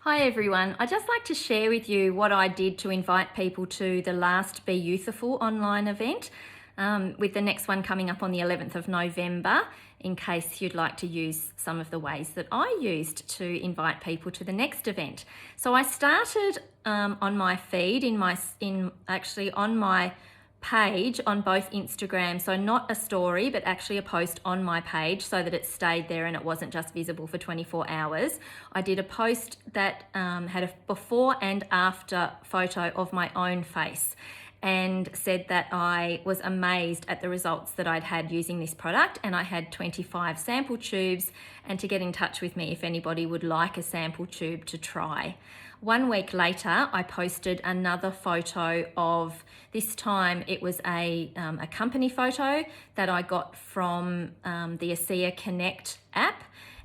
Hi everyone, I'd just like to share with you what I did to invite people to the last beYOUTHiful online event, with the next one coming up on the 11th of November, in case you'd like to use some of the ways that I used to invite people to the next event. So I started on my feed, on my page on both Instagram, so not a story but actually a post on my page so that it stayed there and it wasn't just visible for 24 hours. I did a post that had a before and after photo of my own face and said that I was amazed at the results that I'd had using this product, and I had 25 sample tubes, and to get in touch with me if anybody would like a sample tube to try. 1 week later, I posted another photo of, this time it was a company photo that I got from the ASEA Connect app,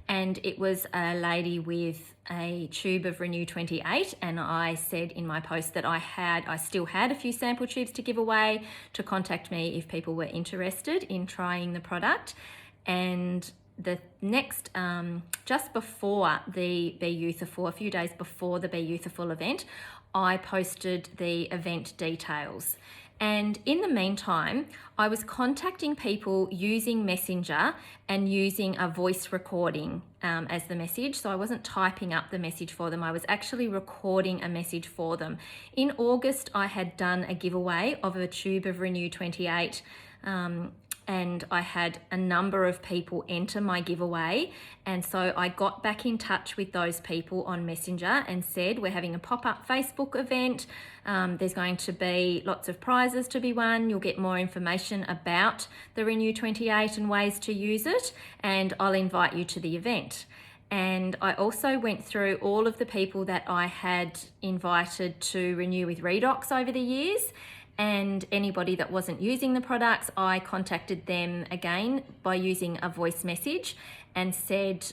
and it was a lady with a tube of Renew 28, and I said in my post that I still had a few sample tubes to give away, to contact me if people were interested in trying the product. And the next, just before the beYOUTHiful, a few days before the beYOUTHiful event, I posted the event details. And in the meantime, I was contacting people using Messenger and using a voice recording as the message. So I wasn't typing up the message for them, I was actually recording a message for them. In August, I had done a giveaway of a tube of Renew 28, and I had a number of people enter my giveaway. And so I got back in touch with those people on Messenger and said, we're having a pop-up Facebook event. There's going to be lots of prizes to be won. You'll get more information about the Renew 28 and ways to use it, and I'll invite you to the event. And I also went through all of the people that I had invited to Renew with Redox over the years, and anybody that wasn't using the products, I contacted them again by using a voice message and said,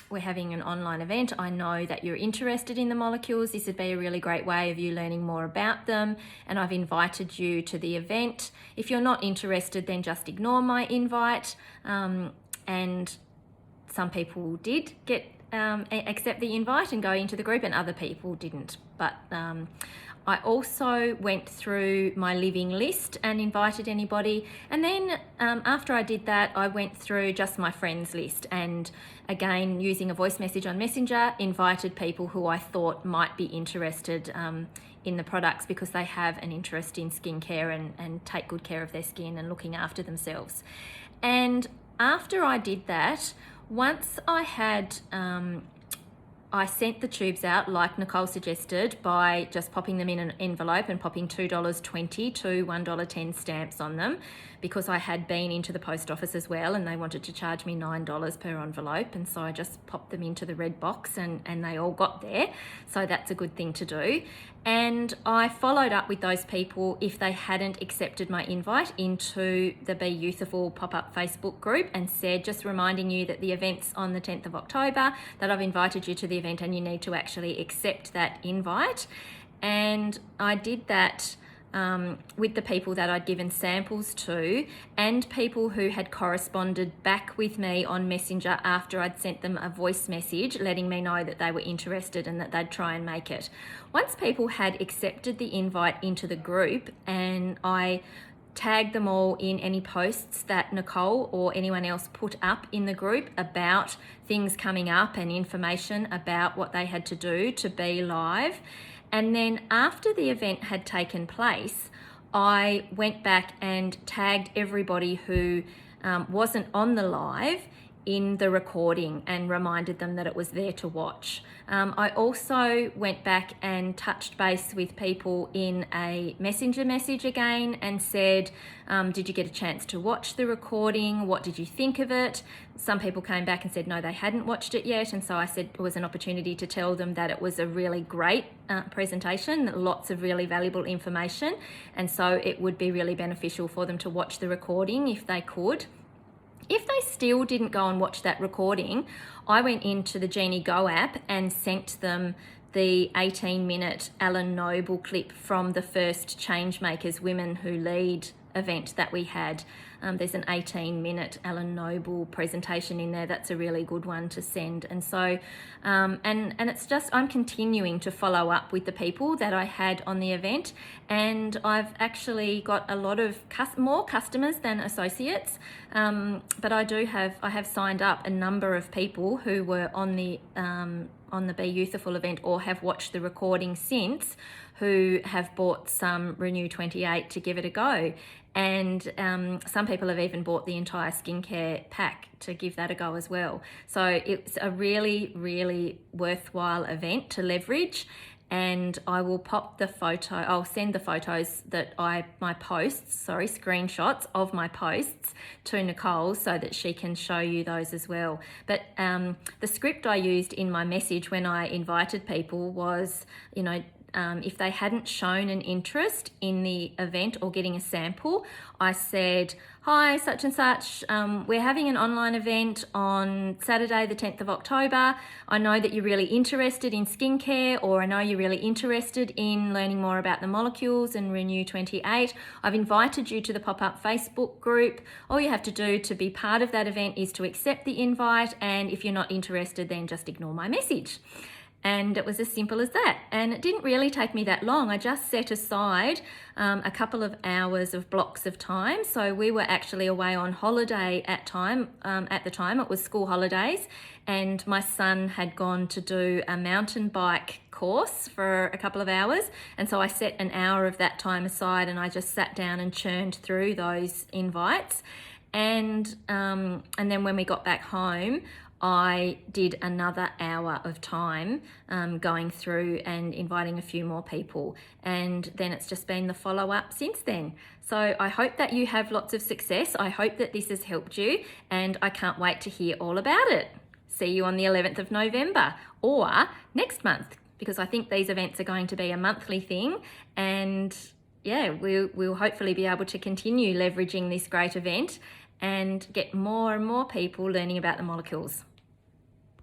we're having an online event. I know that you're interested in the molecules. This would be a really great way of you learning more about them, and I've invited you to the event. If you're not interested, then just ignore my invite. And some people did accept the invite and go into the group, and other people didn't. But I also went through my living list and invited anybody. And then after I did that, I went through just my friends list, and again, using a voice message on Messenger, invited people who I thought might be interested in the products because they have an interest in skincare and take good care of their skin and looking after themselves. And after I did that, once I had I sent the tubes out like Nicole suggested by just popping them in an envelope and popping $2.20 to $1.10 stamps on them, because I had been into the post office as well and they wanted to charge me $9 per envelope, and so I just popped them into the red box and they all got there. So that's a good thing to do. And I followed up with those people if they hadn't accepted my invite into the beYOUTHiful pop-up Facebook group and said, just reminding you that the event's on the 10th of October, that I've invited you to the event and you need to actually accept that invite. And I did that with the people that I'd given samples to, and people who had corresponded back with me on Messenger after I'd sent them a voice message letting me know that they were interested and that they'd try and make it. Once people had accepted the invite into the group, and I tagged them all in any posts that Nicole or anyone else put up in the group about things coming up and information about what they had to do to be live. And then after the event had taken place, I went back and tagged everybody who wasn't on the live in the recording and reminded them that it was there to watch. I also went back and touched base with people in a messenger message again and said, did you get a chance to watch the recording? What did you think of it? Some people came back and said no, they hadn't watched it yet, and so I said it was an opportunity to tell them that it was a really great presentation, lots of really valuable information, and so it would be really beneficial for them to watch the recording if they could. If they still didn't go and watch that recording, I went into the Genie Go app and sent them the 18-minute Alan Noble clip from the first Changemakers Women Who Lead event that we had There's an 18-minute Alan Noble presentation in there. That's a really good one to send. And so, and it's just, I'm continuing to follow up with the people that I had on the event, and I've actually got a lot of more customers than associates, but I have signed up a number of people who were on the beYOUTHiful event or have watched the recording since, who have bought some Renew 28 to give it a go. And some people have even bought the entire skincare pack to give that a go as well. So it's a really, really worthwhile event to leverage. And I will pop the photo, I'll send the photos that screenshots of my posts to Nicole so that she can show you those as well. But the script I used in my message when I invited people was, if they hadn't shown an interest in the event or getting a sample, I said, hi, such and such, we're having an online event on Saturday, the 10th of October. I know that you're really interested in skincare, or I know you're really interested in learning more about the molecules and Renew 28. I've invited you to the pop-up Facebook group. All you have to do to be part of that event is to accept the invite, and if you're not interested, then just ignore my message. And it was as simple as that. And it didn't really take me that long. I just set aside a couple of hours of blocks of time. So we were actually away on holiday at the time. It was school holidays, and my son had gone to do a mountain bike course for a couple of hours. And so I set an hour of that time aside, and I just sat down and churned through those invites. And then when we got back home, I did another hour of time going through and inviting a few more people. And then it's just been the follow-up since then. So I hope that you have lots of success. I hope that this has helped you, and I can't wait to hear all about it. See you on the 11th of November or next month, because I think these events are going to be a monthly thing. And yeah, we'll hopefully be able to continue leveraging this great event and get more and more people learning about the molecules.